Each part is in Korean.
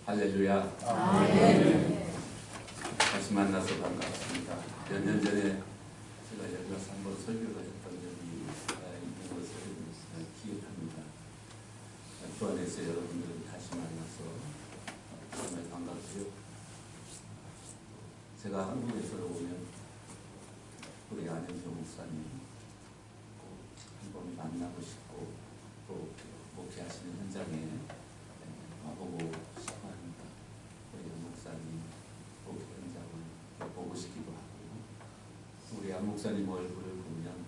할렐루야. 아멘. 다시 만나서 반갑습니다. 몇 년 전에 제가 여기 와서 한번 설교를 했던 적이 있는 것을 기억합니다. 그 안에서 여러분들을 다시 만나서 정말 반갑고요. 제가 한국에서 오면 우리 안현정 목사님 꼭 한번 만나고 싶고 또 목회하시는 현장에 와보고 싶어 합니다. 우리 안 목사님 목회 현장을 보고 싶기도 하고 우리 안 목사님 얼굴을 보면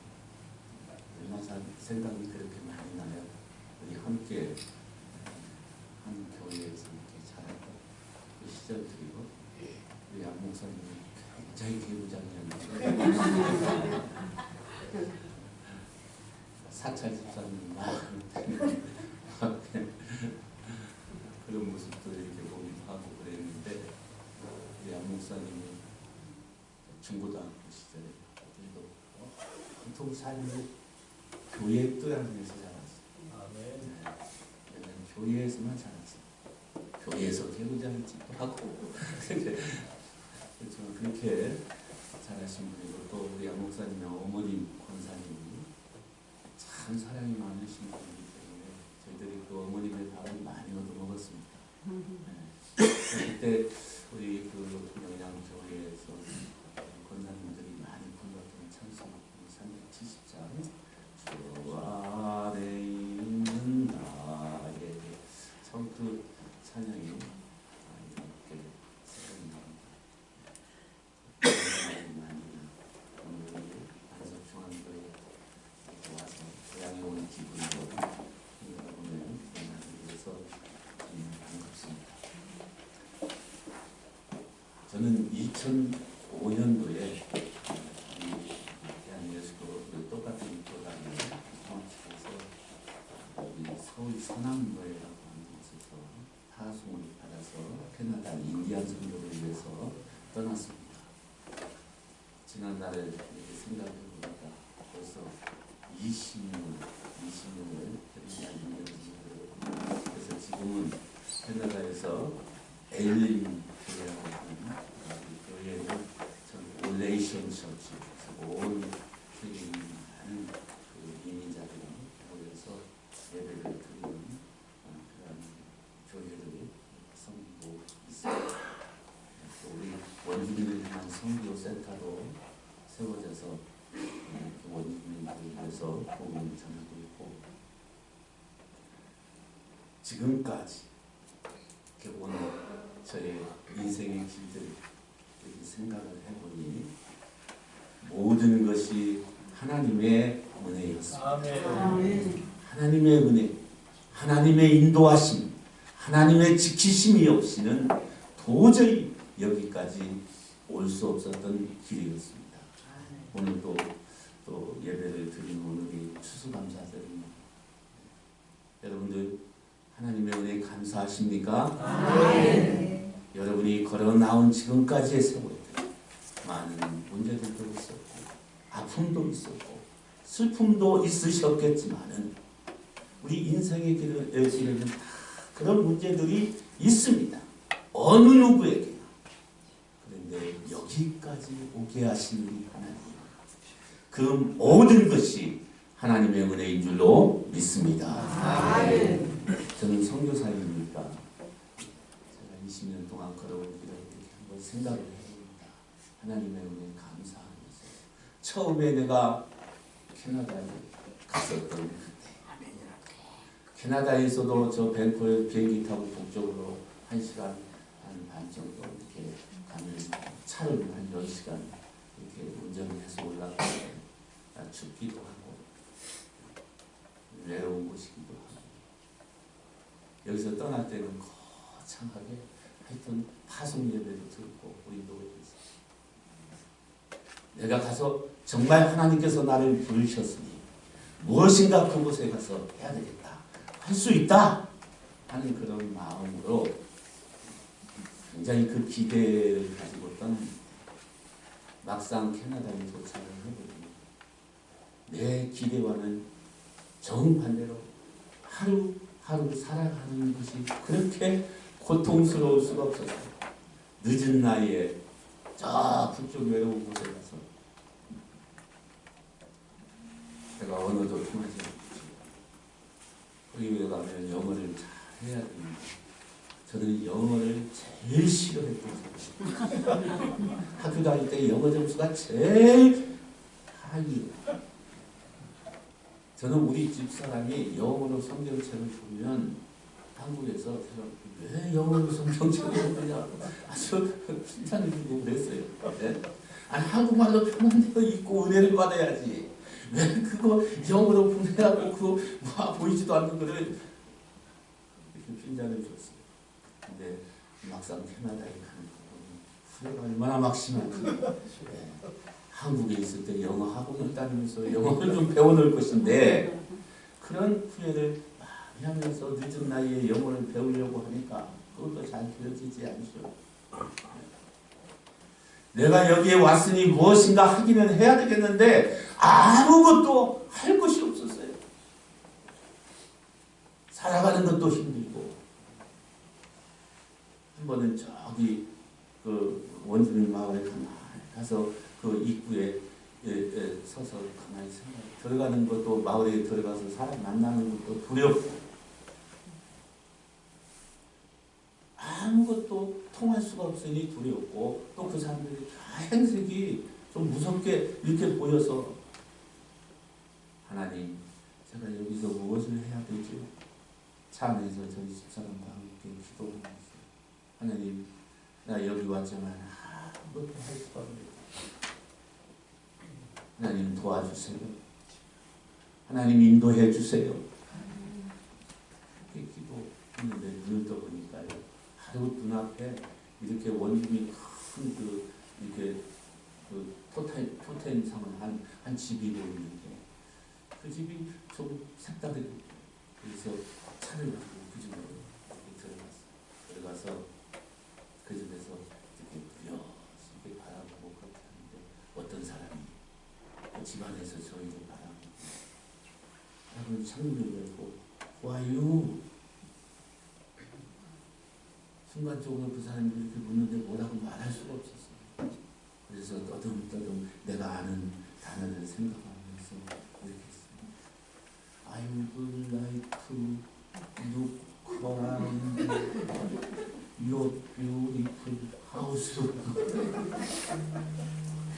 얼마나 생각이 그렇게 많이 나요. 우리 함께 한 교회에서 이렇게 자랐던 그 시절들이고 우리 안 목사님이 굉장히 개구장이었는데 사찰 집사님 그런 모습도 이렇게 보기도 하고 그랬는데 우리 안 목사님이 중고등학교 시절에 우리도 보통 삶을 교회 뜰 안에서 자랐어요. 네. 교회에서만 자랐어요. 교회에서 개구장이지도 하고 그렇지만 그렇게 잘하신 분이고 또 우리 안 목사님의 어머님 권사님이 참 사랑이 많으신 분이기 때문에 저희들이 그 어머님의 밥을 많이 얻어먹었습니다. 네. 그때 우리 그 영양교회에서 권사님들이 많이 불렀던 찬송 370장 주 안에 있는 나에게 참 그 찬양이 이렇게 생각납니다. 많이 오늘 안석중앙교회 와서 고향에 오는 기분으로 여러분을 만나기 위해서 반갑습니다. 저는 2005년도에 대한예수교 똑같은 교단을 창립해서 서울 서남교회라고 하는 곳에서 파송을 받아서 캐나다 인디안 선교를 위해서 떠났습니다. 지난날을 이렇게 생각해 보니까 벌써 20년을 캐나다 그래서 지금은 캐나다에서 엘린 교회라고 하는 교회는 전 올레이션 처치 온 세계에 있는 많은 그 이민자들이 모여서 예배를 드리는 그런 교회들이 섬기고 있습니다. 또 우리 원주민을 향한 선교 센터도 세워져서 원주민들을 위해서 복음을 전하고 있고 지금까지 오늘 저의 인생의 길들 생각을 해보니 모든 것이 하나님의 은혜였습니다. 아멘. 하나님의 은혜, 하나님의 인도하심, 하나님의 지키심이 없이는 도저히 여기까지 올 수 없었던 길이었습니다. 오늘 또 예배를 드리는 오늘이 추수감사절입니다. 여러분들 하나님의 은혜 감사하십니까? 아멘. 여러분이 걸어 나온 지금까지의 세월들 많은 문제들도 있었고 아픔도 있었고 슬픔도 있으셨겠지만은 우리 인생의 길에는 다 그런 문제들이 있습니다. 어느 누구에게나. 그런데 여기까지 오게 하신 우리 하나님 그 모든 것이 하나님의 은혜인 줄로 믿습니다. 아멘. 저는 선교사입니까? 제가 20년 동안 걸어온 길을 이렇게 한번 생각을 해봅니다. 하나님의 은혜 감사하면서 처음에 내가 캐나다에 갔었던 그때 캐나다에서도 저 밴쿠버에 비행기 타고 북쪽으로 1시간 반 정도 이렇게 가면 차를 한 10시간 이렇게 운전해서 올라가면 춥기도 하고 외로운 곳이기도 하고 여기서 떠날 때는 거창하게 하여튼 파송 예배를 듣고 우리 노예에서 내가 가서 정말 하나님께서 나를 부르셨으니 무엇인가 그곳에 가서 해야 되겠다 할 수 있다 하는 그런 마음으로 굉장히 그 기대를 가지고 떠납니다. 막상 캐나다에 도착을 해보니 내 기대와는 정반대로 하루하루 살아가는 것이 그렇게 고통스러울 수가 없었어요. 늦은 나이에 저 북쪽 외로운 곳에 가서 제가 언어도 통하지 않지. 거기 가면 영어를 잘 해야 됩니다. 저는 영어를 제일 싫어했던 사람이에요. 학교 다닐 때 영어 점수가 제일 하위예요. 저는 우리 집사람이 영어로 성경책을 보면 한국에서 왜 영어로 성경책을 보냐고 아주 칭찬을 주고 그랬어요. 네? 아니 한국말로 편한데도 읽고 은혜를 받아야지. 왜 그거 영어로 분해하고 그거 보이지도 않는 거를 이렇게 핀잔을 줬어요. 근데 막상 캐나다에 가는 거 후회가 얼마나 막심한지. 네. 한국에 있을 때 영어 학원을 다니면서 영어를 좀 배워놓을 것인데 그런 후회를 많이 하면서 늦은 나이에 영어를 배우려고 하니까 그것도 잘 되어지지 않죠. 내가 여기에 왔으니 무엇인가 하기는 해야 되겠는데 아무것도 할 것이 없었어요. 살아가는 것도 힘들고 한 번은 저기 그 원주민 마을에 가서 그 입구에 서서 가만히 생각 들어가는 것도 마을에 들어가서 사람 만나는 것도 두렵고 아무것도 통할 수가 없으니 두렵고 또 그 사람들이 다 행색이 좀 무섭게 이렇게 보여서 하나님 제가 여기서 무엇을 해야 되죠? 차 안에서 저희 집사람과 함께 기도하면서 하나님 나 여기 왔지만 아무것도 할 수가 없습니다. 하나님 도와주세요. 하나님 인도해 주세요. 이렇게 기도했는데 눈을 떠보니까요. 하루 눈앞에 이렇게 원룸이 큰 이렇게 토텐 상을 한 집이 보이는데 그 집이 좀 색다르게 그래서 차를 가지고 그 집으로 들어가서 그 집에서 이렇게 이렇게 바라보고 그렇게 하는데 어떤 사람이 집안에서 저희를 바라보고 창문을 열고 와요. 순간적으로 그 사람이 이렇게 묻는데 뭐라고 말할 수가 없었어요. 그래서 떠듬떠듬 내가 아는 단어를 생각하면서 이렇게 했어요. I would like to look around your beautiful house.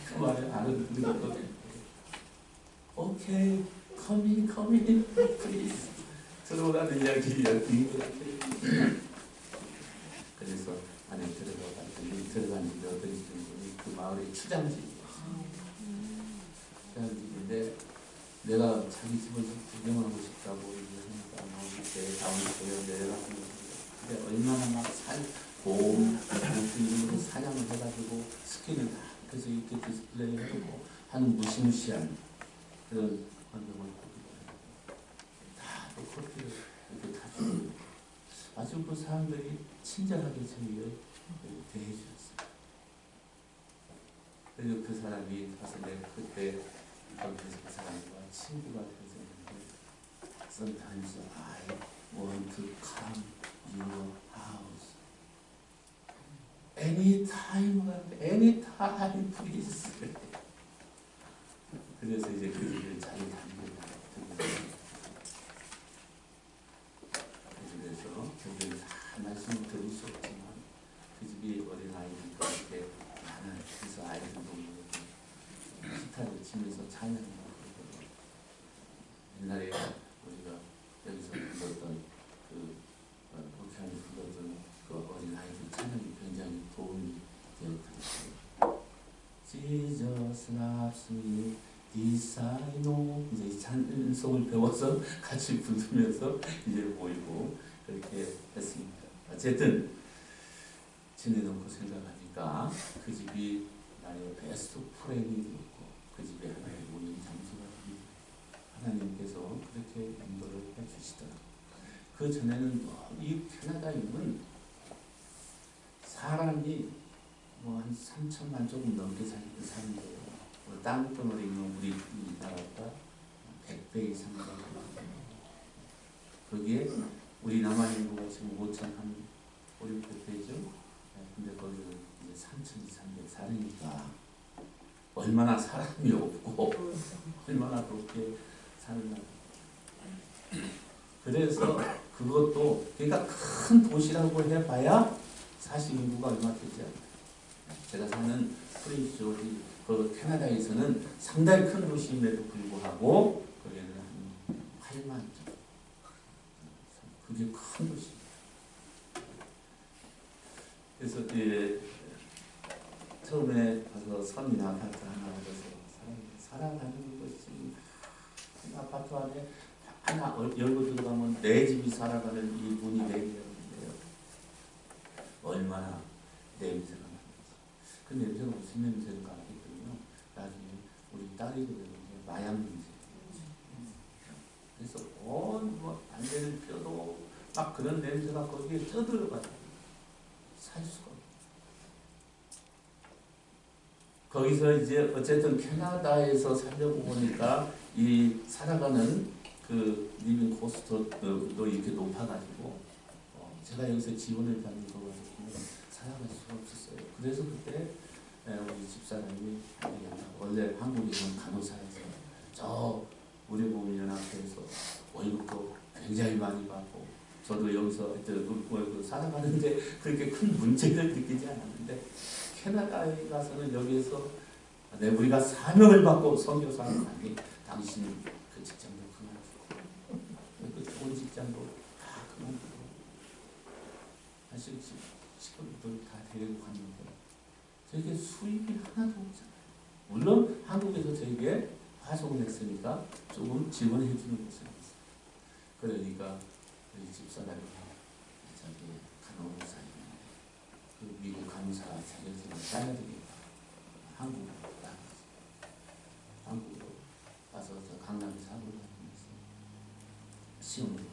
그 말을 알아듣는 오케이, come in, please. 들어오라는 이야기인 것 같아요. 그래서 안에 들어갔는데 어떤 집이 그 마을의 추장집이었어요. 추장집인데 내가 자기 집을 구경하고 싶다고 하니까 그때 다운스테어 내려가서 근데 얼마나 막 곰, 이런 거 사냥을 해가지고 스킨을 다 그래서 이렇게 디스플레이 해놓고 하는 무시무시한 그런 환경을 보기도 해요. 다또 커피를 이렇게 타주고 아주 그 사람들이 친절하게 저희를 대해 주셨어요. 그리고 그 사람이 가서 내가 그때 거기서 그 사람과 친구가 되었는데 Sometimes I want to come your house. Anytime, please. 그래서 이제 그 집을 잘 다니고 그래서 저희는 다 말씀을 드릴 수 없지만 그 집이 어린아이들과 이렇게 많은 그래서 아이들도 기타를 치면서 찬양을 하고 옛날에 우리가 여기서 불렀던 그 목사님 불렀던 그 어린아이들 찬양이 굉장히 도움이 되었어요. Jesus loves me, this I know. 이제 이 찬송을 배워서 같이 부르면서 이제 모이고 그렇게 했습니다. 어쨌든 지내놓고 생각하니까 그 집이 나의 베스트 프렌이 되었고 그 집에 하나의 모임 장소가 됩니다. 하나님께서 그렇게 인도를 해주시더라고요. 그 전에는 이 캐나다인은 사람이 뭐 한 3천만 조금 넘게 사는 거예요. 땅덩어리 있는 우리 나라보다 100배 이상 거기에 우리 남한 인구가 지금 5천 한 우리 얼마나 사람이 없고 얼마나 그렇게 살나. 그래서 그것도 그러니까 큰 도시라고 해봐야 사실 인구가 얼마 되지 않아요. 제가 사는 프린스 조지 그 캐나다에서는 상당히 큰 도시임에도 불구하고 거기는 한 8만 정. 그게 큰 도시. 그래서 처음에 가서 서민 아파트 하나 얻어서 살아가는 것이 한 아파트 안에 하나 열고 들어가면 내 집이 살아가는 이 문이 내리는데요. 얼마나 냄새가 나는지. 그 냄새가 무슨 냄새인가 했더니요. 나중에 우리 딸이 그러는데 마약 냄새. 그래서 뭐 담배를 펴도 막 그런 냄새가 거기에 쪄들어가지고 살 수가 없어요. 거기서 이제 어쨌든 캐나다에서 살려고 보니까 이 살아가는 그 리빙 코스트도 이렇게 높아가지고 제가 여기서 지원을 받는 거 가지고 살아갈 수가 없었어요. 그래서 그때 우리 집사람이 원래 한국에서는 간호사에서 저 의료보험연합회에서 월급도 굉장히 많이 받고 저도 여기서 살아가는데 그렇게 큰 문제를 느끼지 않았는데 캐나다에 가서는 여기에서 우리가 사명을 받고 선교사를 하니 당신 그 직장도 그만두고 그 좋은 직장도 다 그만두고 사실 직원들 다 데리고 갔는데 저에게 수입이 하나도 없잖아요. 물론 한국에서 저에게 화송을 했으니까 조금 지원해 주는 것은 있어요. 그러니까 우리 집사람이 저기 간호사인데 그 미국 간호사 자격증을 따내드리니까 한국으로 나갔어요. 한국으로 가서 저 강남에서 학원을 다니면서 시험을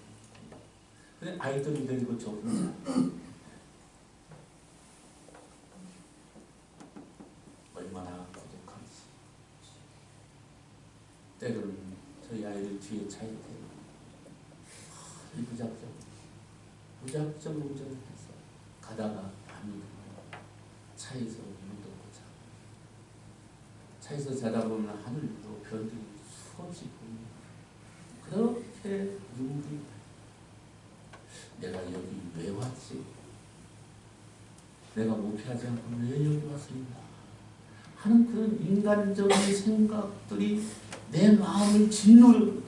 그래 아이들을 데리고 저 혼자 얼마나 고독한지. 때로는 저희 아이들 뒤에 차에 대고 무작정 운전을 해서 가다가 밤이 되면 차에서 눈도 없고 자고 차에서 자다 보면 하늘도 별들이 수없이 보입니다. 그렇게 눈물이 내가 여기 왜 왔지? 내가 목회하지 않고 왜 여기 왔습니다. 하는 그런 인간적인 생각들이 내 마음을 짓누르는데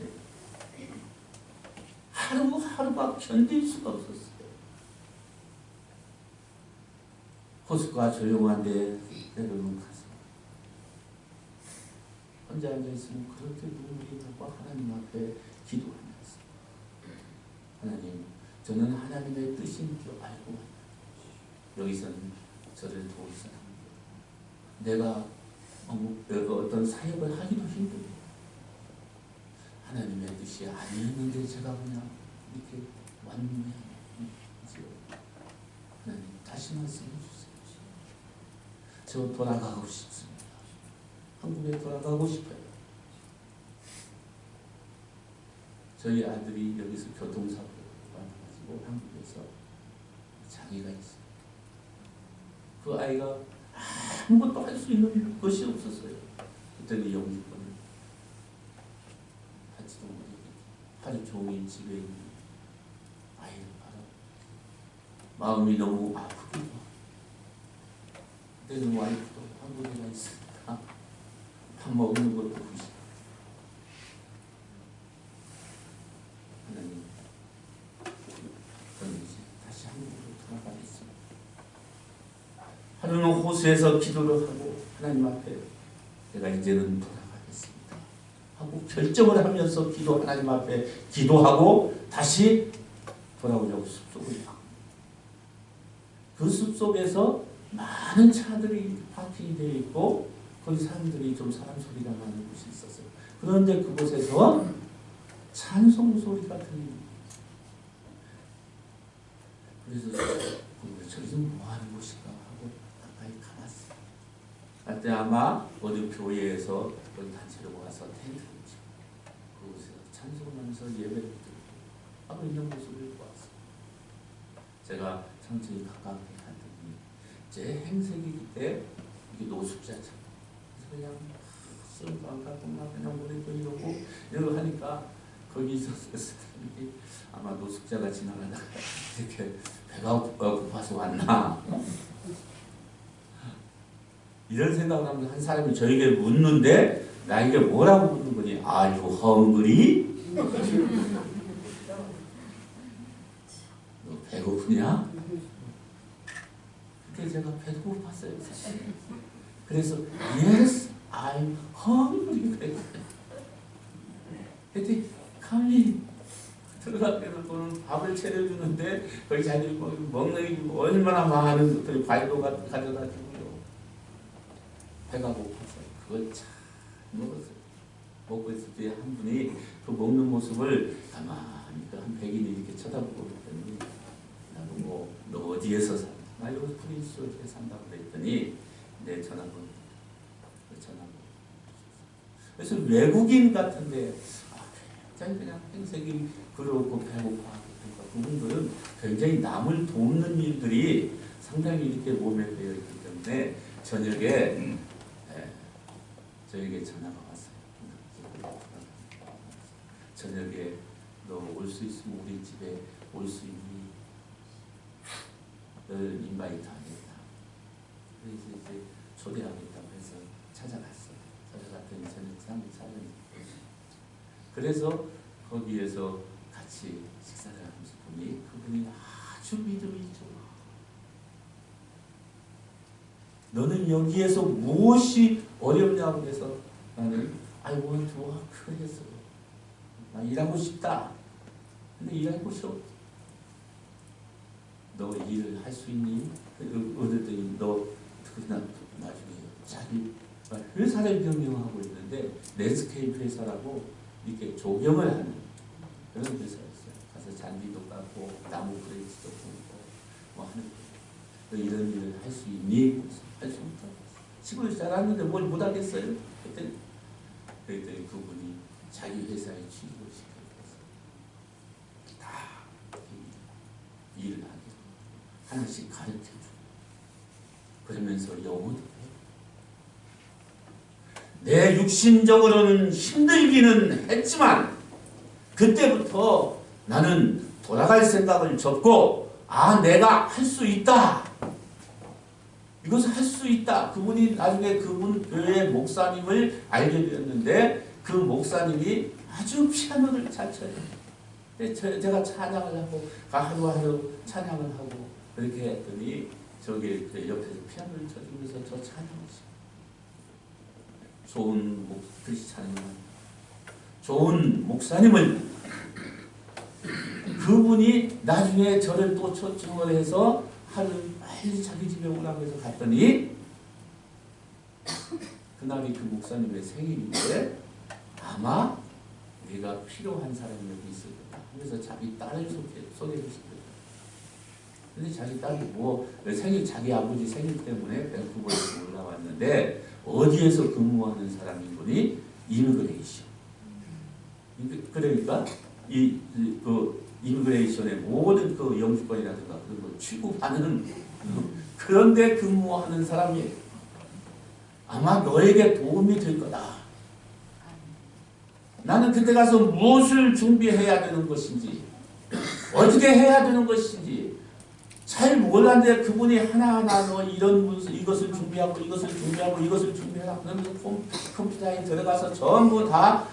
하루하루가 견딜 수가 없었어요. 호수가 조용한데 때로는 가서 혼자 앉아있으면 그렇게 눈물이 나고 하나님 앞에 기도하면서 하나님, 저는 하나님의 뜻인 줄 알고 여기서는 저를 도우시는 내가 어떤 사역을 하기도 힘들고 하나님의 뜻이 아니었는데 제가 그냥 이렇게 왔네요. 하나님 다시 말씀해 주세요. 저 돌아가고 싶습니다. 한국에 돌아가고 싶어요. 저희 아들이 여기서 교통사고를 받아가지고 한국에서 장애가 있어요. 그 아이가 아무것도 할 수 있는 것이 없었어요. 그때는 영주권을 받지도 못했고 하루 종일 집에 있는 아이를 바라 마음이 너무 아프기도 하고 그때는 와이프도 한국에 가 있으니까 밥 먹는 것도 부시고 하나님 저는 이제 다시 한국으로 돌아가겠습니다. 하루는 호수에서 기도를 하고 하나님 앞에 내가 이제는 돌아가겠습니다 하고 결정을 하면서 하나님 앞에 기도하고 다시 돌아오려고 숲속을 가고 그 숲속에서 많은 차들이 파킹되어 있고 거기 사람들이 좀 사람 소리가 나는 곳이 있었어요. 그런데 그곳에서 찬송 소리가 들립니다. 그래서 저기서 뭐 하는 곳인가 하고 가까이 가봤어요. 그때 아마 어느 교회에서 어느 단체로 와서 텐트를 치고 그곳에서 찬송하면서 예배를 드리고 하고 있는 모습을 보았어요. 제가 천천히 가까이 갔더니 제 행색이기 때 이게 노숙자잖아요. 그냥 쓱 안 가고 막 그냥 머리도 이러고 하니까 거기서 사람이 아마 노숙자가 지나가다가 이렇게 배가 고파서 왔나 이런 생각을 하면서 한 사람이 저에게 묻는데 나에게 뭐라고 묻는 거니? Are you hungry? 너 배고프냐? 그때 제가 배도 고팠어요. 사실. 그래서 Yes, I'm hungry. 그랬더니 감히 들어가서 밥을 차려주는데 거기 자기 먹는 게 얼마나 많은 것들이 과일도 가져다 주고요. 배가 고파서 그걸 참 먹었어요. 먹고 있을 때 한 분이 그 먹는 모습을 가만히 한 백인이 이렇게 쳐다보고 있더니 나보고 너 어디에서 산다? 나 여기 프린스 어디에 산다고 그랬더니 내 전화번호 그래서 외국인 같은데 굉장히 그냥 행색이 그렇고 배고파 그러니까 그분들은 굉장히 남을 돕는 일들이 상당히 이렇게 몸에 배어 있기 때문에 저녁에 저에게 전화가 왔어요. 저녁에 너 올 수 있으면 우리 집에 올 수 있니? 널 인바이트 하겠다. 그래서 이제 초대하겠다고 해서 찾아갔어요. 찾아갔더니 저녁 사람이 그래서 거기에서 같이 식사를 하면서 보니 그분이 아주 믿음이 좋아. 너는 여기에서 무엇이 어렵냐고 해서 나는 I want to work 그래서 나 일하고 싶다. 근데 일할 곳이 없어. 너 일을 할 수 있니? 그랬더니 너 나중에 자기 회사를 경영하고 있는데 랜드스케이프 회사라고 이렇게 조경을 하는 그런 회사였어요. 가서 잔디도 깎고 나무 브레이크도 꽂고 뭐 하는 너 이런 일을 할 수 있니? 할 수 없다. 시골 잘하는데 뭘 못하겠어요? 그랬더니 그분이 자기 회사에 취직을 시켜서 다 일을 하게 하나씩 가르쳐주고 그러면서 영어도 해요. 내 육신적으로는 힘들기는 했지만 그때부터 나는 돌아갈 생각을 접고 내가 할 수 있다. 이것을 할 수 있다. 그분이 나중에 그분 교회 목사님을 알게 되었는데 그 목사님이 아주 피아노를 잘 쳐요. 제가 찬양을 하고 하루하루 찬양을 하고 그렇게 했더니 저기 옆에서 피아노를 쳐주면서 저 찬양을 쳐요. 좋은 좋은 목사님을 그분이 나중에 저를 또 초청을 해서 하루 빨리 자기 집에 오라고 해서 갔더니 그날이 그 목사님의 생일인데 아마 내가 필요한 사람이 여기 있을 거다 하면서 자기 딸을 소개해 주셨거든요. 근데 자기 딸이 생일 자기 아버지 생일 때문에 밴쿠버에서 올라왔는데 어디에서 근무하는 사람인 분이 이미그레이션. 그러니까 그 이미그레이션의 모든 그 영주권이라든가 그런 걸 취급하는 그런데 근무하는 사람이에요. 아마 너에게 도움이 될 거다. 나는 그때 가서 무엇을 준비해야 되는 것인지 어떻게 해야 되는 것인지 잘 몰랐는데 그분이 하나하나 너 이것을 준비하고 이것을 준비하고 이것을 준비하고 그러면서 컴퓨터에 들어가서 전부 다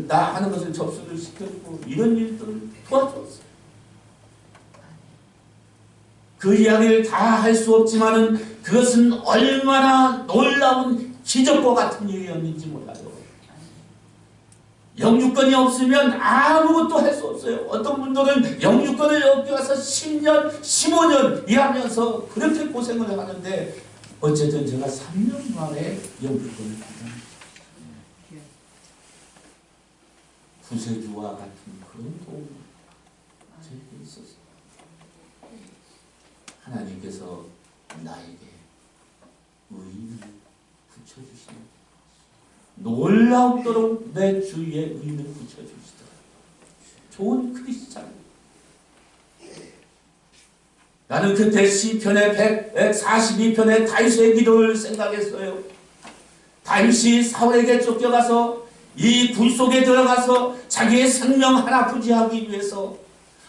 나 하는 것을 접수를 시켜주고 이런 일들을 도와줬어요. 그 이야기를 다 할 수 없지만은 그것은 얼마나 놀라운 기적과 같은 일이었는지 몰라요. 영주권이 없으면 아무것도 할 수 없어요. 어떤 분들은 영주권을 얻기 위해서 10년, 15년 일하면서 그렇게 고생을 하는데 어쨌든 제가 3년 만에 영주권을 받았습니다. 구세주와 같은 그런 도움이 제게 있었어요. 하나님께서 나에게 의인을 붙여주시는 놀랍도록 내 주위에 의인을 붙여주시더라. 좋은 크리스찬. 나는 그때 시편의 142편의 다윗의 기도를 생각했어요. 다윗이 사울에게 쫓겨가서 이 굴 속에 들어가서 자기의 생명 하나 부지하기 위해서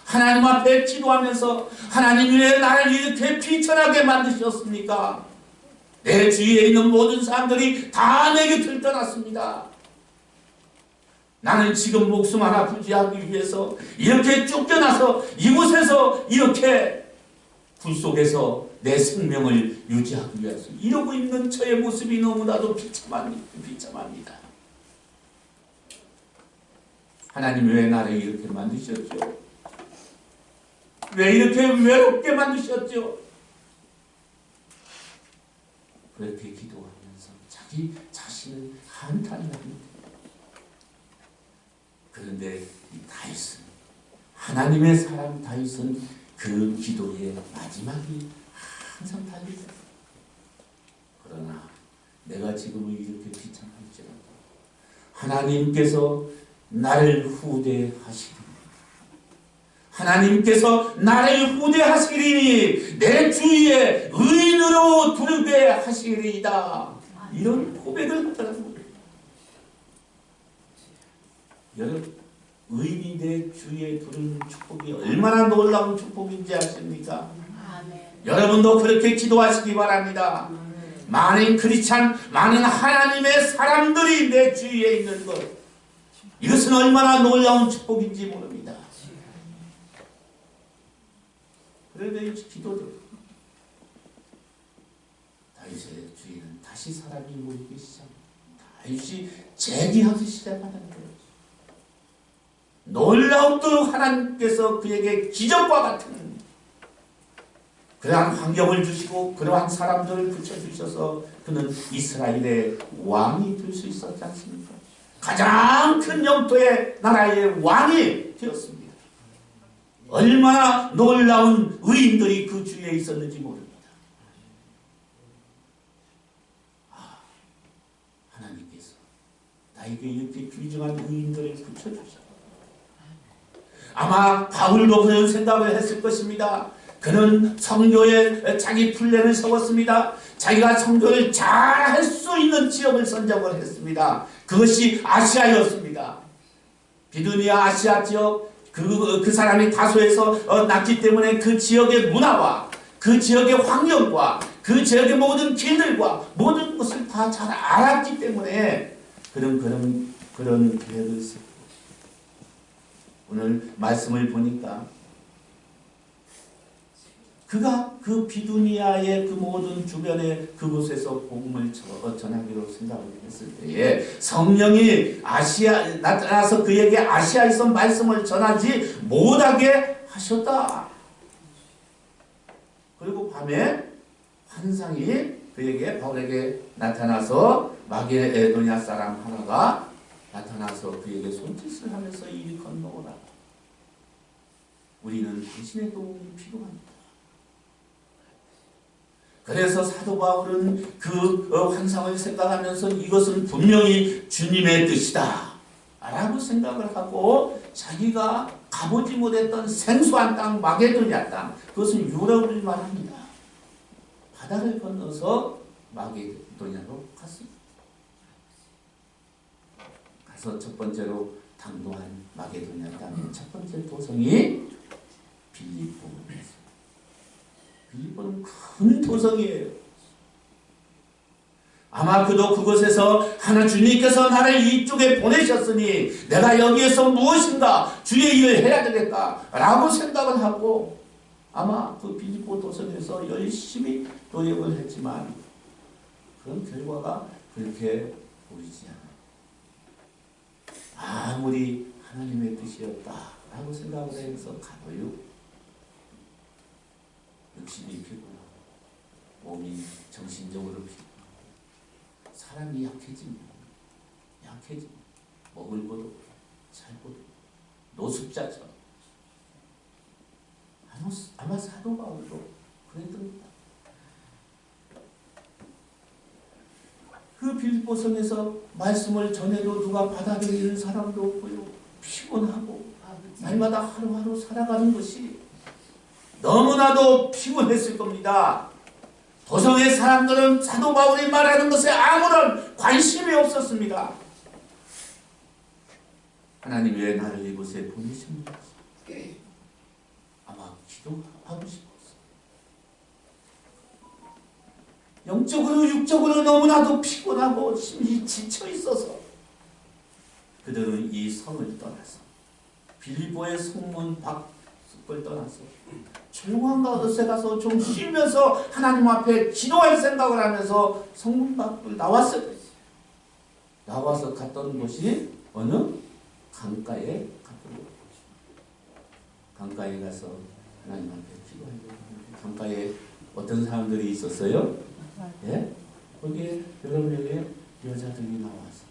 하나님 앞에 기도하면서 하나님 왜 나를 이렇게 비천하게 만드셨습니까? 내 주위에 있는 모든 사람들이 다 내게 들떠났습니다. 나는 지금 목숨 하나 부지하기 위해서 이렇게 쫓겨나서 이곳에서 이렇게 굴 속에서 내 생명을 유지하기 위해서 이러고 있는 저의 모습이 너무나도 비참합니다. 하나님 왜 나를 이렇게 만드셨죠? 왜 이렇게 외롭게 만드셨죠? 그렇게 기도하면서 자기 자신을 한탄합니다. 그런데 이 다윗은, 하나님의 사람 다윗은 그 기도의 마지막이 항상 달리다. 그러나 내가 지금은 이렇게 비참할지라도 하나님께서 나를 후대하시리니, 하나님께서 나를 후대하시리니 내 주위에 의인으로 두르게 하시리이다. 이런 고백을 하더라고요. 여러분, 의인이 내 주위에 두르는 축복이 얼마나 놀라운 축복인지 아십니까? 여러분도 그렇게 기도하시기 바랍니다. 많은 크리스찬, 많은 하나님의 사람들이 내 주위에 있는 것, 이것은 얼마나 놀라운 축복인지 모릅니다. 그런데 이 기도도 다윗의 주위는 다시 사람이 모이기 시작합니다. 다윗이 재기하기 시작하는 거예요. 놀라우도록 하나님께서 그에게 기적과 같은 그러한 환경을 주시고 그러한 사람들을 붙여주셔서 그는 이스라엘의 왕이 될 수 있었지 않습니까? 가장 큰 영토의 나라의 왕이 되었습니다. 얼마나 놀라운 의인들이 그 주위에 있었는지 모릅니다. 하나님께서 나에게 이렇게 귀중한 의인들을 붙여주셨다. 아마 바울도 그런 생각을 했을 것입니다. 그는 선교에 자기 플랜을 세웠습니다. 자기가 선교를 잘 할 수 있는 지역을 선정을 했습니다. 그것이 아시아였습니다. 비두니아 아시아 지역, 그 사람이 다소에서 났기 때문에 그 지역의 문화와 그 지역의 환경과 그 지역의 모든 길들과 모든 것을 다 잘 알았기 때문에 그런 계획을 세웠습니다. 오늘 말씀을 보니까 그가 그 비두니아의 그 모든 주변의 그곳에서 복음을 전하기로 생각을 했을 때에 성령이 나타나서 그에게 아시아에서 말씀을 전하지 못하게 하셨다. 그리고 밤에 환상이 그에게 바울에게 나타나서 마게도냐 사람 하나가 나타나서 그에게 손짓을 하면서 이리 건너오라. 우리는 당신의 도움이 필요합니다. 그래서 사도 바울은 그 환상을 생각하면서 이것은 분명히 주님의 뜻이다 라고 생각을 하고 자기가 가보지 못했던 생소한 땅 마게도냐 땅, 그것은 유럽을 말합니다. 바다를 건너서 마게도냐로 갔습니다. 가서 첫 번째로 당도한 마게도냐 땅의 첫 번째 도성이 빌립보였습니다. 빌립보는 큰 도성이에요. 아마 그도 그곳에서 하나 주님께서 나를 이쪽에 보내셨으니 내가 여기에서 무엇인가 주의 일을 해야 되겠다 라고 생각을 하고 아마 그 빌립보 도성에서 열심히 노력을 했지만 그런 결과가 그렇게 보이지 않아요. 아무리 하나님의 뜻이었다 라고 생각을 해서 가도요, 육신이 피곤하고 몸이 정신적으로 피곤하고 사람이 약해지면 먹을 것도 살 것도 노숙자처럼 아마 사도 바울도 그랬던 겁니다. 그 빌립보성에서 말씀을 전해도 누가 받아들이는 사람도 없고요, 피곤하고 날마다 하루하루 살아가는 것이 너무나도 피곤했을 겁니다. 도성의 사람들은 사도 바울이 말하는 것에 아무런 관심이 없었습니다. 하나님 왜 나를 이곳에 보내십니까? 아마 기도하고 싶었어. 영적으로 육적으로 너무나도 피곤하고 심히 지쳐 있어서 그들은 이 성을 떠나서 빌립보의 성문 밖을 떠나서 조용한 곳에 가서 좀 쉬면서 하나님 앞에 기도할 생각을 하면서 성문 밖을 나왔어요. 나와서 갔던 곳이 어느 강가에 갔더라고요. 강가에 가서 하나님 앞에 기도하려고 하는데 강가에 어떤 사람들이 있었어요? 예? 거기에 여러 명의 여자들이 나와서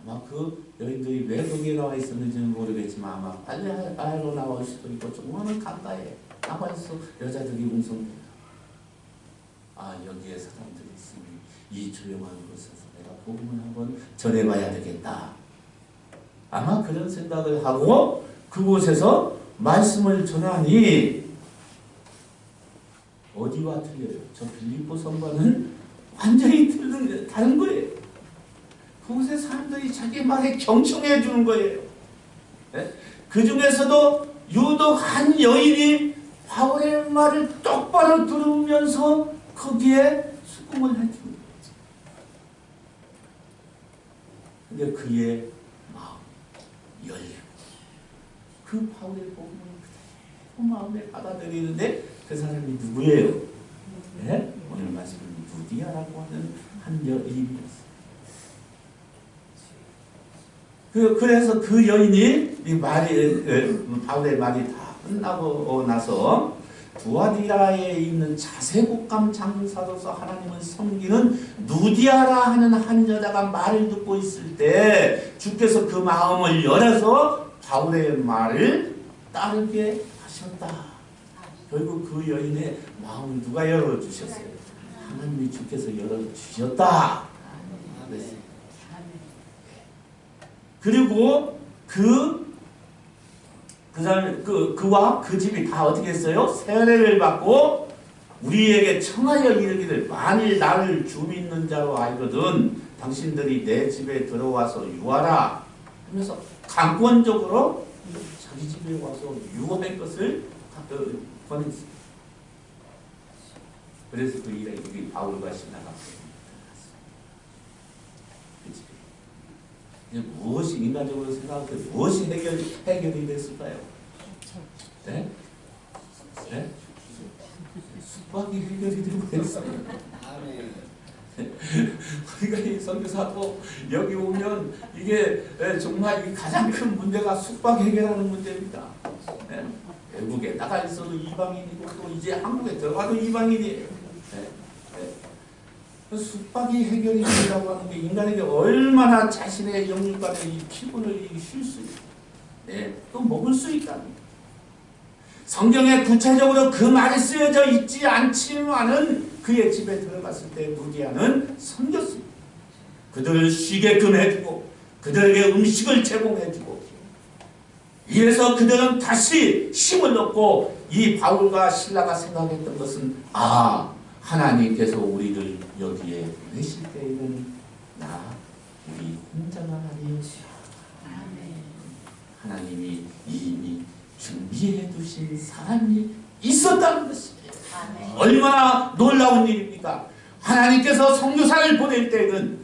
아마 그 여인들이 왜 거기에 나와 있었는지는 모르겠지만 아마 빨래하러 나올 수도 있고 조그마한 강가에 나와 있어 여자들이 웅성대요. 아, 여기에 사람들이 있으니 이 조용한 곳에서 내가 복음을 한번 전해봐야 되겠다. 아마 그런 생각을 하고 그곳에서 말씀을 전하니 어디와 틀려요? 저 빌립보 성과는 완전히 다른 거예요. 그곳에 사람들이 자기 말에 경청해 주는 거예요. 네? 그 중에서도 유독 한 여인이 바울의 말을 똑바로 들으면서 거기에 수긍을 해주는 거죠. 근데 그의 마음 열리고 그 바울의 복음을 그 마음에 받아들이는데 그 사람이 누구예요? 네? 오늘 말씀은 루디아라고 하는 한 여인이었어요. 그래서 그 여인이 이 말이 바울의 말이 다 끝나고 나서 두아디라에 있는 자세곡감 장사로서 하나님을 섬기는 누디아라 하는 한 여자가 말을 듣고 있을 때 주께서 그 마음을 열어서 바울의 말을 따르게 하셨다. 결국 그 여인의 마음을 누가 열어주셨어요? 하나님이 주께서 열어주셨다. 그리고 그와 그 집이 다 어떻게 했어요? 세례를 받고 우리에게 청하여 이르기를 만일 나를 주 믿는 자로 알거든 당신들이 내 집에 들어와서 유하라 하면서 강권적으로 자기 집에 와서 유할 것을 권했어요. 그래서 그 일에 우리 바울과 신라가 그 집에 무엇이 인간적으로 생각할 때 무엇이 해결이 됐을까요? 네? 네? 숙박이 해결이 되고 있어요. 우리가 이 선교사도 여기 오면 이게 정말 가장 큰 문제가 숙박 해결하는 문제입니다. 네? 외국에 나가 있어도 이방인이고 또 이제 한국에 들어가도 이방인이에요. 네? 네. 숙박이 해결이 된다고 하는 게 인간에게 얼마나 자신의 영육간의 이 피곤을 쉴 수 있다. 네, 또 먹을 수 있답니다. 성경에 구체적으로 그 말이 쓰여져 있지 않지만은 그의 집에 들어갔을 때 루디아는 섬겼습니다. 그들을 쉬게끔 해주고 그들에게 음식을 제공해주고 이래서 그들은 다시 힘을 얻고 이 바울과 신라가 생각했던 것은 하나님께서 우리를 여기에 보내실 때에는 우리 혼자가 아니오시오. 하나님이 이미 준비해 두신 사람이 있었다는 것입니다. 얼마나 놀라운 일입니까? 하나님께서 선교사를 보낼 때는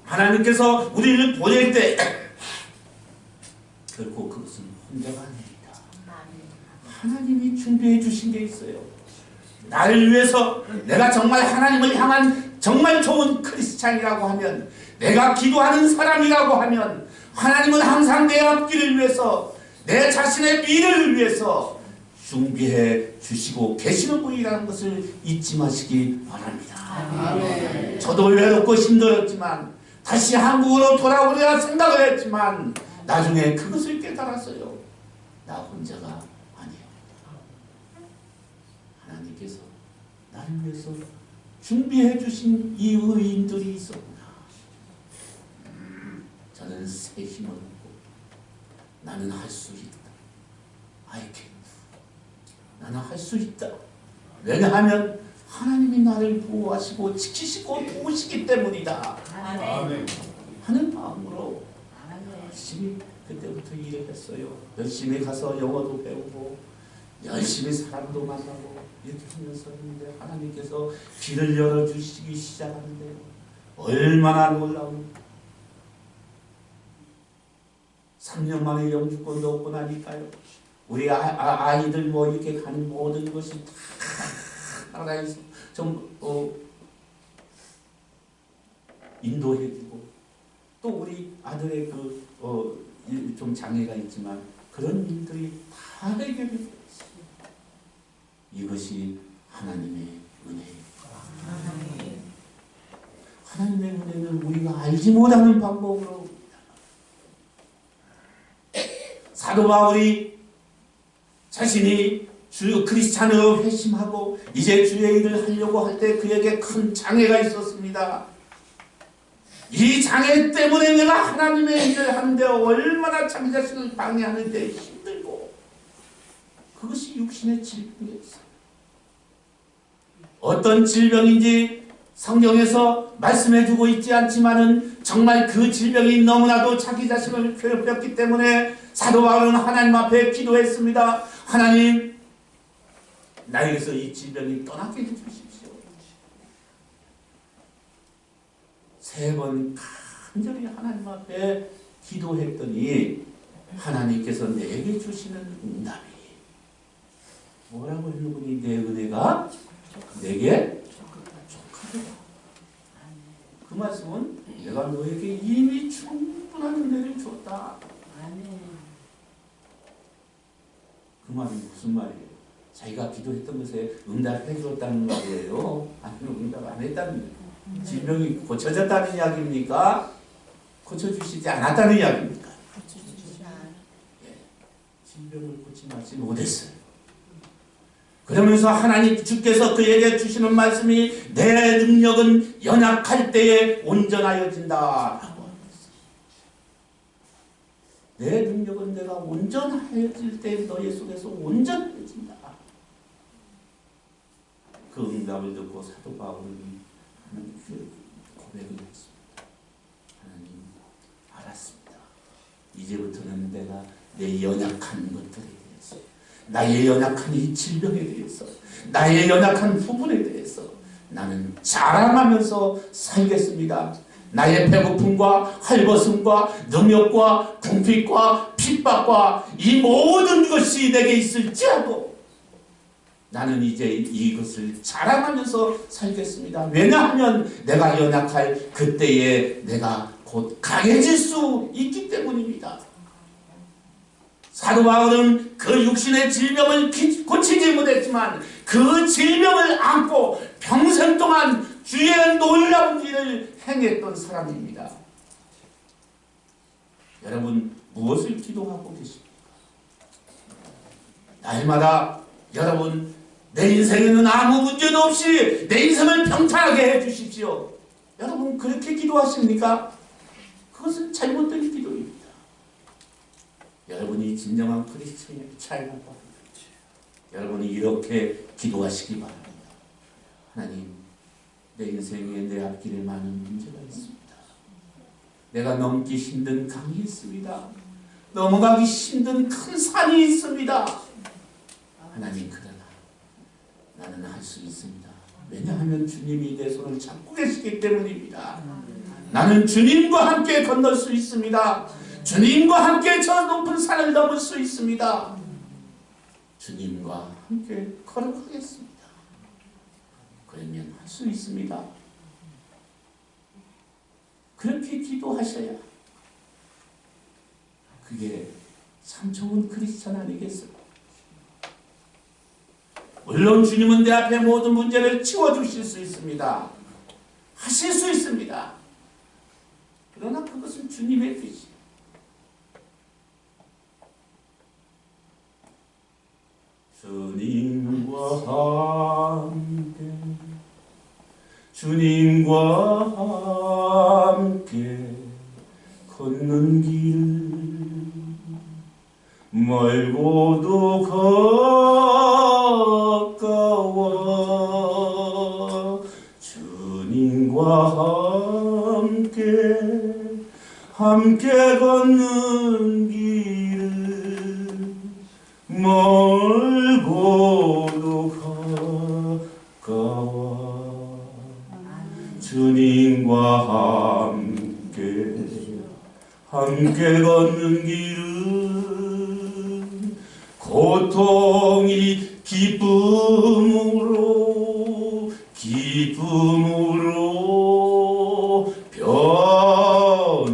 하나님께서 우리를 보낼 때 결코 그것은 혼자가 아닙니다. 하나님이 준비해 주신 게 있어요. 나를 위해서 내가 정말 하나님을 향한 정말 좋은 크리스찬이라고 하면 내가 기도하는 사람이라고 하면 하나님은 항상 내 앞길을 위해서 내 자신의 미래를 위해서 준비해 주시고 계시는 분이라는 것을 잊지 마시기 바랍니다. 아멘. 저도 외롭고 힘들었지만 다시 한국으로 돌아오려고 생각을 했지만 나중에 그것을 깨달았어요. 나 혼자가 아니에요. 하나님께서 나를 위해서 준비해 주신 이 의인들이 있었구나. 저는 새 힘을 얻고 나는 할 수 있다. I can do. 나는 할 수 있다. 왜냐하면 하나님이 나를 보호하시고 지키시고 도우시기 때문이다 아멘. 하는 마음으로 열심히 그때부터 일을 했어요. 열심히 가서 영어도 배우고 열심히 사람도 만나고 이렇게 하면서 했는데 하나님께서 길을 열어주시기 시작하는데요. 얼마나 놀라운 3년 만에 영주권도 얻고 나니까요. 우리 아이들 뭐 이렇게 가는 모든 것이 다 하나님께서 좀 인도해주고 또 우리 아들의 좀 장애가 있지만 그런 일들이 다 해결이 됐어요. 이것이 하나님의 은혜입니다. 하나님의 은혜는 우리가 알지 못하는 방법으로 사도 바울이 자신이 주 크리스찬으로 회심하고 이제 주의 일을 하려고 할 때 그에게 큰 장애가 있었습니다. 이 장애 때문에 내가 하나님의 일을 하는데 얼마나 자기 자신을 방해하는데 힘들고 그것이 육신의 질병이었어요. 어떤 질병인지 성경에서 말씀해주고 있지 않지만은 정말 그 질병이 너무나도 자기 자신을 괴롭혔기 때문에 사도 바울은 하나님 앞에 기도했습니다. 하나님, 나에게서 이 질병이 떠나게 해주십시오. 3번 간절히 하나님 앞에 기도했더니 하나님께서 내게 주시는 응답이 뭐라고 했느니 내 은혜가 내게 족하도다. 그 말씀은 내가 너에게 이미 충분한 은혜를 줬다. 그 말이 무슨 말이에요? 자기가 기도했던 것에 응답해 줬다는 말이에요? 아니면 응답 안 했다는 거예요? 질병이 고쳐졌다는 이야기입니까? 고쳐주시지 않았다는 이야기입니까? 예, 질병을 고침하지 못했어요. 그러면서 하나님 주께서 그에게 주시는 말씀이 내 능력은 연약할 때에 온전하여진다. 내 능력은 내가 온전하여질 때 너의 속에서 온전해진다. 그 응답을 듣고 사도 바울은 하나님께 고백을 했습니다. 하나님, 알았습니다. 이제부터는 내가 내 연약한 것들에 대해서, 나의 연약한 이 질병에 대해서, 나의 연약한 부분에 대해서 나는 자랑하면서 살겠습니다. 나의 배고픔과 헐벗음과 능욕과 궁핍과 핍박과 이 모든 것이 내게 있을지라도 나는 이제 이것을 자랑하면서 살겠습니다. 왜냐하면 내가 연약할 그때에 내가 곧 강해질 수 있기 때문입니다. 사도 바울은 그 육신의 질병을 고치지 못했지만 그 질병을 안고 평생 동안 주의 놀라운 일을 행했던 사람입니다. 여러분 무엇을 기도하고 계십니까? 날마다 여러분 내 인생에는 아무 문제도 없이 내 인생을 평탄하게 해주십시오. 여러분 그렇게 기도하십니까? 그것은 잘못된 기도입니다. 여러분이 진정한 크리스천의 차이가 여러분이 이렇게 기도하시기 바랍니다. 하나님, 내 인생에 내 앞길에 많은 문제가 있습니다. 내가 넘기 힘든 강이 있습니다. 넘어가기 힘든 큰 산이 있습니다. 하나님, 그러나 나는 할 수 있습니다. 왜냐하면 주님이 내 손을 잡고 계시기 때문입니다. 나는 주님과 함께 건널 수 있습니다. 주님과 함께 저 높은 산을 넘을 수 있습니다. 주님과 함께 걸어가겠습니다. 그러면 할 수 있습니다. 그렇게 기도하셔야 그게 참 좋은 크리스찬 아니겠어요? 물론 주님은 내 앞에 모든 문제를 치워주실 수 있습니다. 하실 수 있습니다. 그러나 그것은 주님의 뜻이에요. 주님과 함께 걷는 길 멀고도 가까워 나와 주님과 함께 걷는 길은 멀고도 가까워 주님과 함께 걷는 길은 고통이 기쁨으로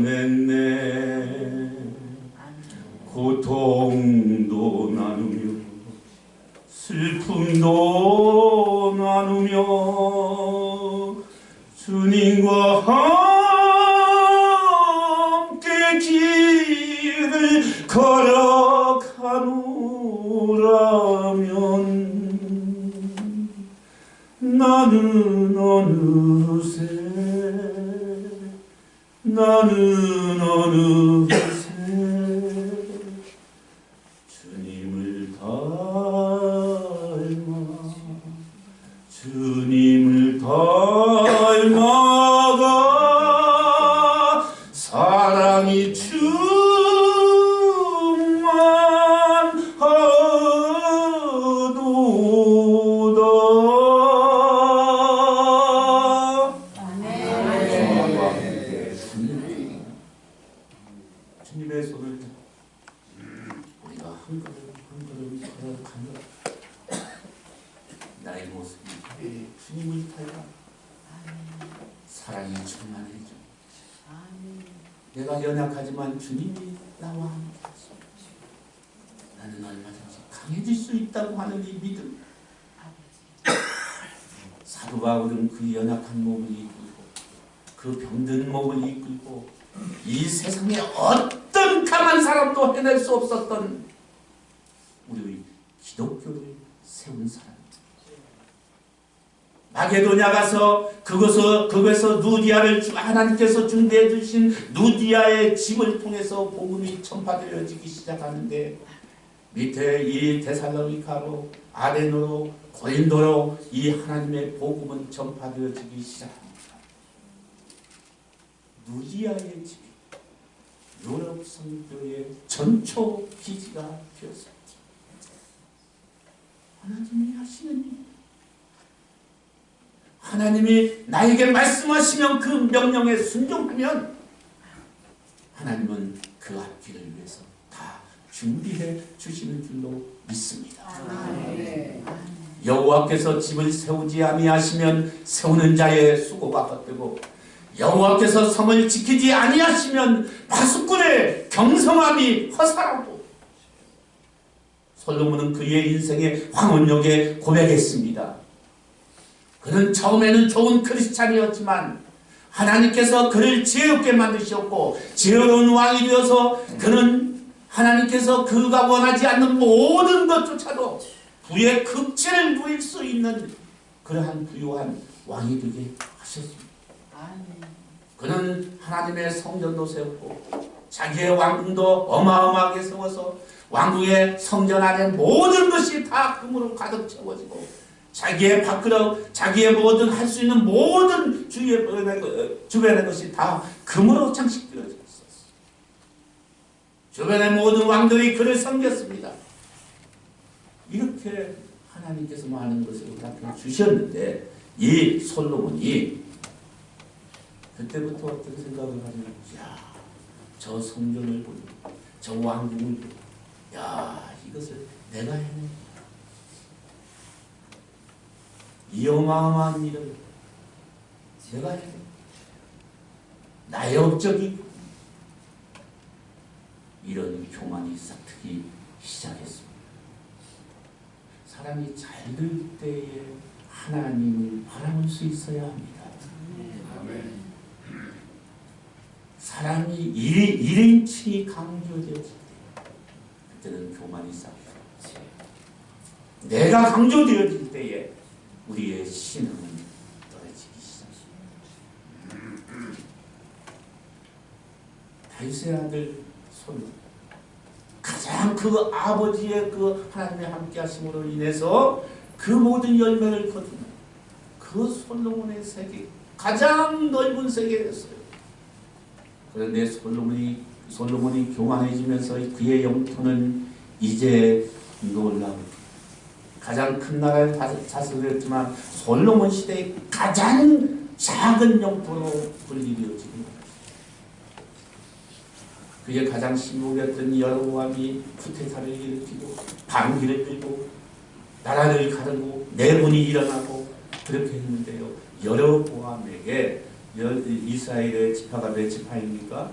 변했네. 고통도 나누며 슬픔도 나누며 주님과 함께 길을 걸어가노라면 나는 어느새 주님을 닮아가 사랑이 충만하도다. 주님의 손을 우리가 한 걸음 한 걸음 걸어가며 나의 모습이 주님을 닮아 사랑이 충만해져. 내가 연약하지만 주님이 나와 함께 하시고 나는 얼마든지 강해질 수 있다고 하는 이 믿음. 사도 바울은 그 연약한 몸을 이끌고 그 병든 몸을 이끌고 이 세상에 어떤 강한 사람도 해낼 수 없었던 우리의 기독교를 세운 사람. 마게도냐 가서 그곳에서 누디아를 하나님께서 준비해 주신 누디아의 집을 통해서 복음이 전파되어지기 시작하는데 밑에 이 데살로니가로 아레노로 고린도로 이 하나님의 복음은 전파되어지기 시작합니다. 누디아의 집이 유럽 선교의 전초 기지가 되었습니다. 하나님이 하시는 일, 하나님이 나에게 말씀하시면 그 명령에 순종하면 하나님은 그 앞길을 위해서 다 준비해 주시는 줄로 믿습니다. 여호와께서 집을 세우지 아니하시면 세우는 자의 수고가 헛되고 여호와께서 성을 지키지 아니하시면 파수꾼의 경성함이 허사라고. 솔로몬은 그의 인생의 황혼역에 고백했습니다. 그는 처음에는 좋은 크리스찬이었지만 하나님께서 그를 지혜롭게 만드셨고 지혜로운 왕이 되어서 그는 하나님께서 그가 원하지 않는 모든 것조차도 부의 극치를 누릴 수 있는 그러한 부유한 왕이 되게 하셨습니다. 그는 하나님의 성전도 세웠고 자기의 왕궁도 어마어마하게 세워서 왕궁의 성전 안에 모든 것이 다 금으로 가득 채워지고 자기의 밥그릇, 자기의 모든 할 수 있는 모든 주변의 것이 다 금으로 장식되어져 있었어. 주변의 모든 왕들이 그를 섬겼습니다. 이렇게 하나님께서 많은 것을 우리한테 주셨는데 이 솔로몬이 그때부터 어떤 생각을 하냐면, 야, 저 성전을 보고, 저 왕궁을 보고, 야, 이것을 내가 해내. 이 어마어마한 일을 제가 해내. 나의 업적이 이런 교만이 싹트기 시작했습니다. 사람이 잘 될 때에 하나님을 바라볼 수 있어야 합니다. 아멘. 사람이 일인칭이 강조되었을 때 그때는 교만이 싹트지. 내가 강조되어질 때에 우리의 신앙은 떨어지기 시작합니다. 다윗의 아들 솔로몬, 가장 그 아버지의 그 하나님의 함께하심으로 인해서 그 모든 열매를 거두는 그 솔로몬의 세계, 가장 넓은 세계였어요. 그런데 솔로몬이 교만해지면서 그의 영토는 이제 놀라운 가장 큰 나라를 다스렸지만 솔로몬 시대의 가장 작은 영토로 분리되어지는 거예요. 그의 가장 신복이었던 여로보암이 쿠데타를 일으키고 반기를 들고 나라를 가르고 내분이 일어나고 그렇게 했는데요. 여로보암에게 이스라엘의 지파가 몇 지파입니까?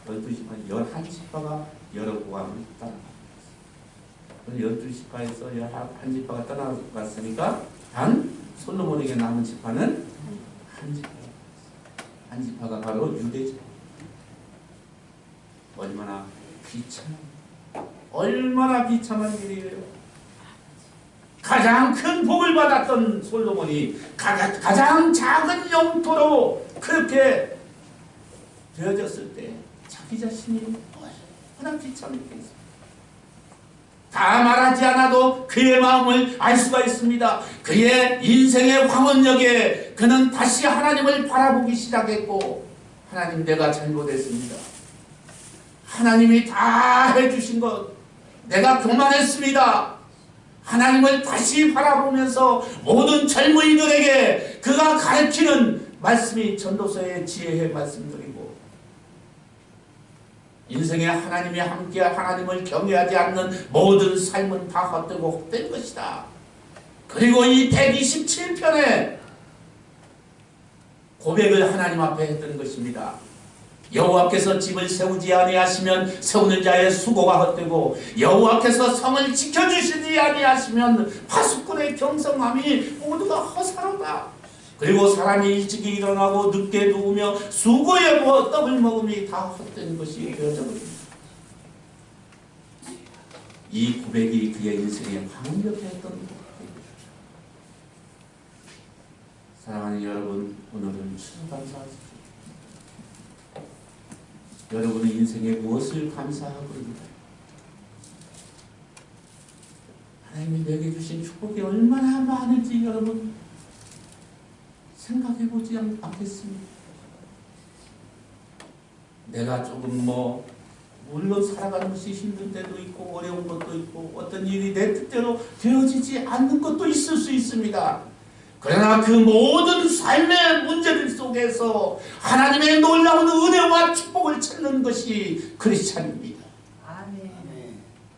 12지파. 11지파가 여로보암을 따라갑니다. 12지파에서 11지파가 떠나갔으니까 단 솔로몬에게 남은 지파는 한 지파. 한 지파가 바로 유대지파. 얼마나 비참한 일이에요. 가장 큰 복을 받았던 솔로몬이 가장 작은 영토로 그렇게 되어졌을 때 자기 자신이 얼마나 비참했겠어요. 다 말하지 않아도 그의 마음을 알 수가 있습니다. 그의 인생의 황혼역에 그는 다시 하나님을 바라보기 시작했고, 하나님, 내가 잘못했습니다. 하나님이 다 해주신 것, 내가 교만했습니다. 하나님을 다시 바라보면서 모든 젊은이들에게 그가 가르치는 말씀이 전도서의 지혜의 말씀들이고, 인생에 하나님이 함께 하나님을 경외하지 않는 모든 삶은 다 헛되고 헛된 것이다. 그리고 이 127편의 고백을 하나님 앞에 했던 것입니다. 여호와께서 집을 세우지 아니하시면 세우는 자의 수고가 헛되고, 여호와께서 성을 지켜주시지 아니하시면 파수꾼의 경성함이 모두가 허사로다. 그리고 사람이 일찍이 일어나고 늦게 누우며 수고에 떡을 먹음이 다 헛된 것이 되어져버립니다. 이 고백이 그의 인생에 황력했던 고백입니다. 사랑하는 여러분, 오늘은 추수감사하십시오. 여러분의 인생에 무엇을 감사하고 있나요? 하나님이 내게 주신 축복이 얼마나 많은지 여러분 생각해 보지 않겠습니까? 내가 조금 물론 살아가는 것이 힘든 때도 있고 어려운 것도 있고 어떤 일이 내 뜻대로 되어지지 않는 것도 있을 수 있습니다. 그러나 그 모든 삶의 문제들 속에서 하나님의 놀라운 은혜와 축복을 찾는 것이 크리스찬입니다. 아멘.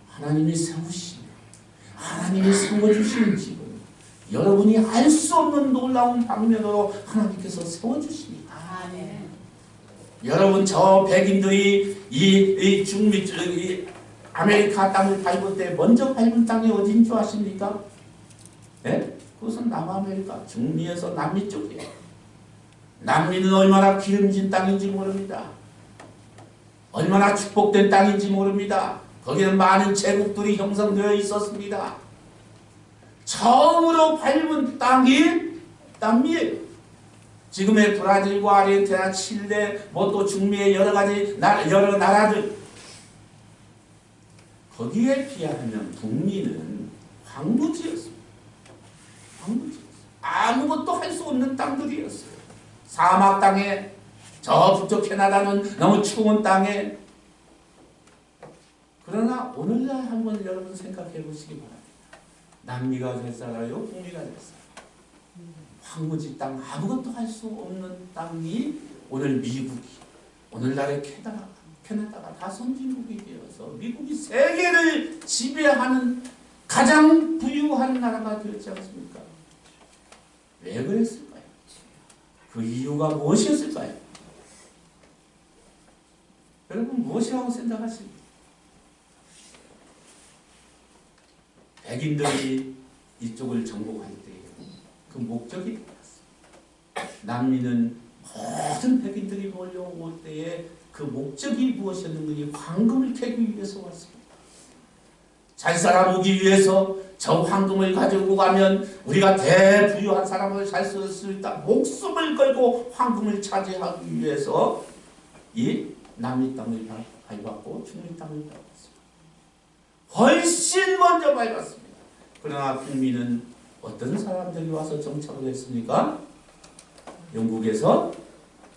하나님이 세우시며 하나님이 세워주시는 집은 여러분이 알 수 없는 놀라운 방면으로 하나님께서 세워주십니다. 아멘. 여러분, 저 백인들이 이 중미 아메리카 땅을 밟을 때 먼저 밟은 땅이 어딘 줄 아십니까? 네? 그것은 남아메리카 중미에서 남미 쪽이에요. 남미는 얼마나 기름진 땅인지 모릅니다. 얼마나 축복된 땅인지 모릅니다. 거기는 많은 제국들이 형성되어 있었습니다. 처음으로 밟은 땅이 남미예요. 지금의 브라질과 아르헨티나, 칠레, 또 중미의 여러 나라들, 거기에 비하면 북미는 황무지였습니다. 아무것도 할 수 없는 땅들이었어요. 사막 땅에, 저 북쪽 캐나다는 너무 추운 땅에. 그러나 오늘날 한번 여러분 생각해 보시기 바랍니다. 남미가 잘 살아요? 북미가 잘 살아요? 황무지 땅, 아무것도 할 수 없는 땅이 오늘 미국이, 오늘날의 캐나다가 다 선진국이 되어서 미국이 세계를 지배하는 가장 부유한 나라가 되었지 않습니까? 왜 그랬을까요? 그 이유가 무엇이었을까요? 여러분, 무엇이라고 생각하십니까? 백인들이 이쪽을 정복할 때 그 목적이 되었습니다. 남미는 모든 백인들이 몰려올 때에 그 목적이 무엇이었는지 황금을 캐기 위해서 왔습니다. 잘 살아보기 위해서 저 황금을 가지고 가면 우리가 대부유한 사람을 살 수 있다. 목숨을 걸고 황금을 차지하기 위해서 이 남미 땅을 밟았고 중미 땅을 밟았습니다. 훨씬 먼저 밟았습니다. 그러나 북미는 어떤 사람들이 와서 정착을 했습니까? 영국에서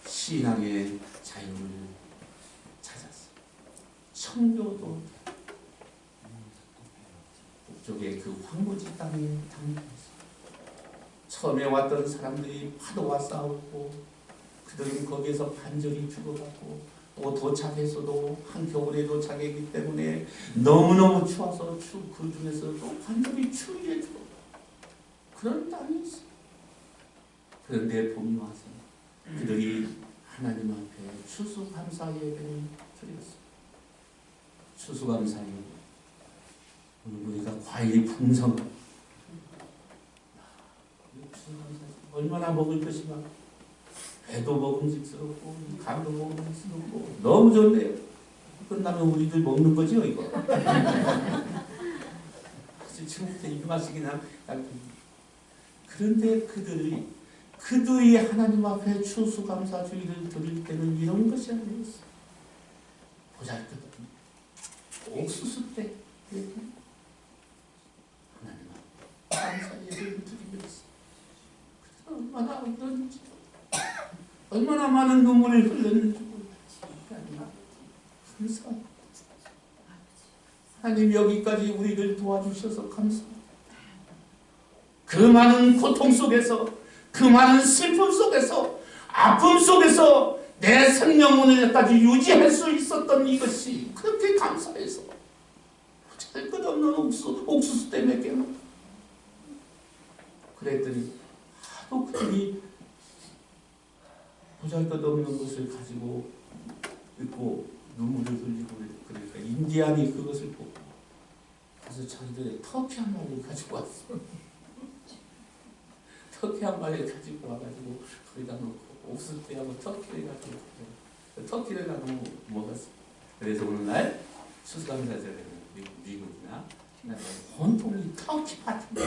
신앙의 자유를 찾았어요. 청교도 북쪽의 그 황무지 땅에 당면했어요. 처음에 왔던 사람들이 파도와 싸웠고 그들은 거기에서 반절이 죽어가고 또 도착해서도 한겨울에 도착했기 때문에 너무너무 추워서 그 중에서 또 반절이 추위에 죽어 그런 땅이 있어요. 그런데 봄이 와서 그들이 하나님 앞에 추수감사 예배를 드렸어요. 추수감사 예배. 우리가 과일이 풍성하고 얼마나 먹을 것이 많고 배도 먹음직스럽고 간도 먹음직스럽고 너무 좋네요. 끝나면 우리들 먹는 거죠 이거. 지금부터 이 맛이긴 한. 그런데 그들이 하나님 앞에 추수감사주의를 드릴 때는 이런 것이 아니었어요. 보잘것없는 옥수수 때 하나님 앞에 감사 예배를 드리면서 얼마나 울었는지 얼마나 많은 눈물을 흘렸는지 감사합니다. 하나님 여기까지 우리를 도와주셔서 감사합니다. 그 많은 고통 속에서 그 많은 슬픔 속에서 아픔 속에서 내 생명운을까지 유지할 수 있었던 이것이 그렇게 감사해서 잘 것 없는 옥수수 때문에 깨나 그랬더니 하도 그들이 보잘것없는 것을 가지고 있고 눈물을 흘리고 그러니까 인디안이 그것을 보고 가서 자기들의 터키 한 마리를 가지고 왔어. 터키 한 마리를 가지고 와가지고 거기다 놓고 옥수수하고 터키를 가지고 터키를 가지고 먹었어. 그래서 오늘날 추수감사절에 미국이나 온통이 터키 파티인데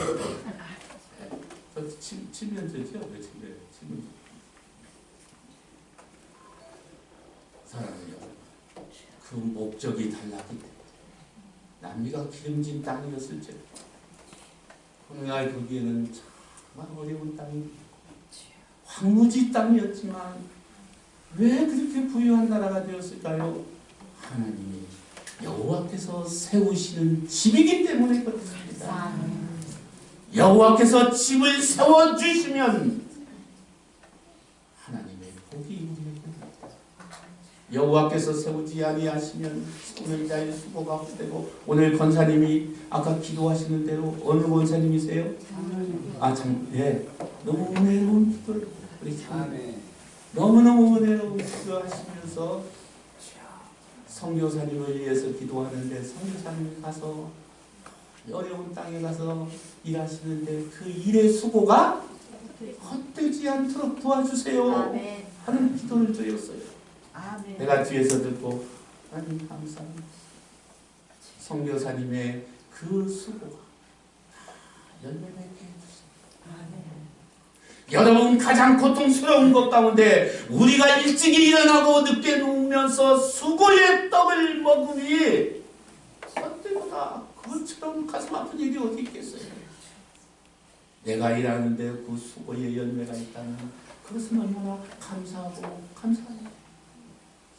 치면 되죠? 왜 치면 사랑해요. 그 목적이 달랐기 때문에 남미가 기름진 땅이었을지 오늘날 거기에는 정말 어려운 땅이 황무지 땅이었지만 왜 그렇게 부유한 나라가 되었을까요? 하나님이 여호와께서 세우시는 집이기 때문에 그렇습니다. 여호와께서 집을 세워주시면 하나님의 복이 우리에게 여호와께서 세우지 아니하시면 오늘 자의 수고가 헛되고 오늘 권사님이 아까 기도하시는 대로 어느 권사님이세요? 예. 너무 은혜로운 기도를 우리 너무너무 은혜로운 기도하시면서 선교사님을 위해서 기도하는데 선교사님이 가서 어려운 땅에 가서 일하시는데 그 일의 수고가 헛되지 않도록 도와주세요 하는 기도를 드렸어요. 내가 뒤에서 듣고 하나님 감사합니다. 선교사님의 그 수고가 열매 맺게 해주세요. 여러분 가장 고통스러운 것 가운데 우리가 일찍 일어나고 늦게 누우면서 수고의 떡을 먹으니 헛되보다 그것처럼 가슴 아픈 일이 어디 있겠어요. 내가 일하는데 그 수고의 열매가 있다면 그것은 얼마나 감사하고 감사해요.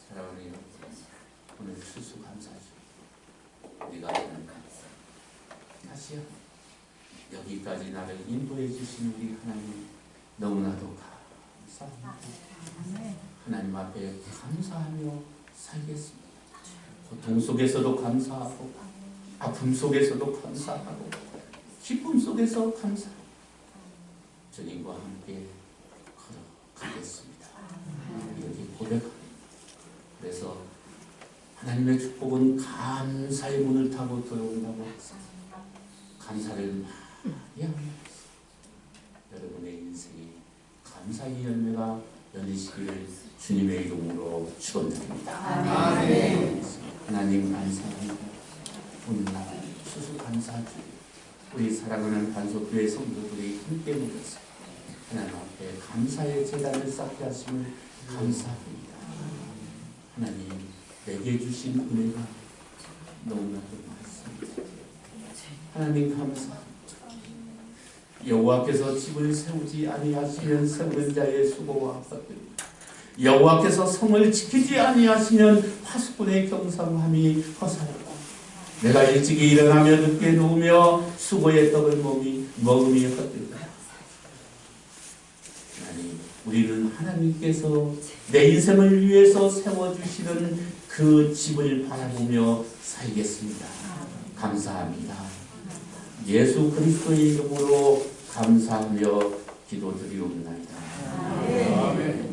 사랑하는 여러분, 오늘 추수감사죠. 우리가 하는 감사. 다시요. 여기까지 나를 인도해 주신 우리 하나님 너무나도 감사합니다. 하나님 앞에 감사하며 살겠습니다. 고통 속에서도 감사하고 아픔 속에서도 감사하고 기쁨 속에서 감사하고 주님과 함께 걸어가겠습니다. 이렇게 고백합니다. 그래서 하나님의 축복은 감사의 문을 타고 들어온다고 했습니다. 감사를 많이 하면 여러분의 인생이 감사의 열매가 열리시기를 주님의 이름으로 축원드립니다. 하나님 감사합니다. 오늘날 추수감사주 우리 사랑하는 반석교회 성도들이 함께 모여서 하나님 앞에 감사의 제단을 쌓게 하심을 감사합니다. 하나님 내게 주신 은혜가 너무나도 많습니다. 하나님 감사합니다. 여호와께서 집을 세우지 아니하시면 세우는 자의 수고와 헛되리라. 여호와께서 성을 지키지 아니하시면 파수꾼의 경상함이 허사하라. 내가 일찍이 일어나며 늦게 누우며 수고의 떡을 먹음이 헛되리라. 우리는 하나님께서 내 인생을 위해서 세워주시는 그 집을 바라보며 살겠습니다. 감사합니다. 예수 그리스도의 이름으로 감사하며 기도드리옵나이다. 아멘.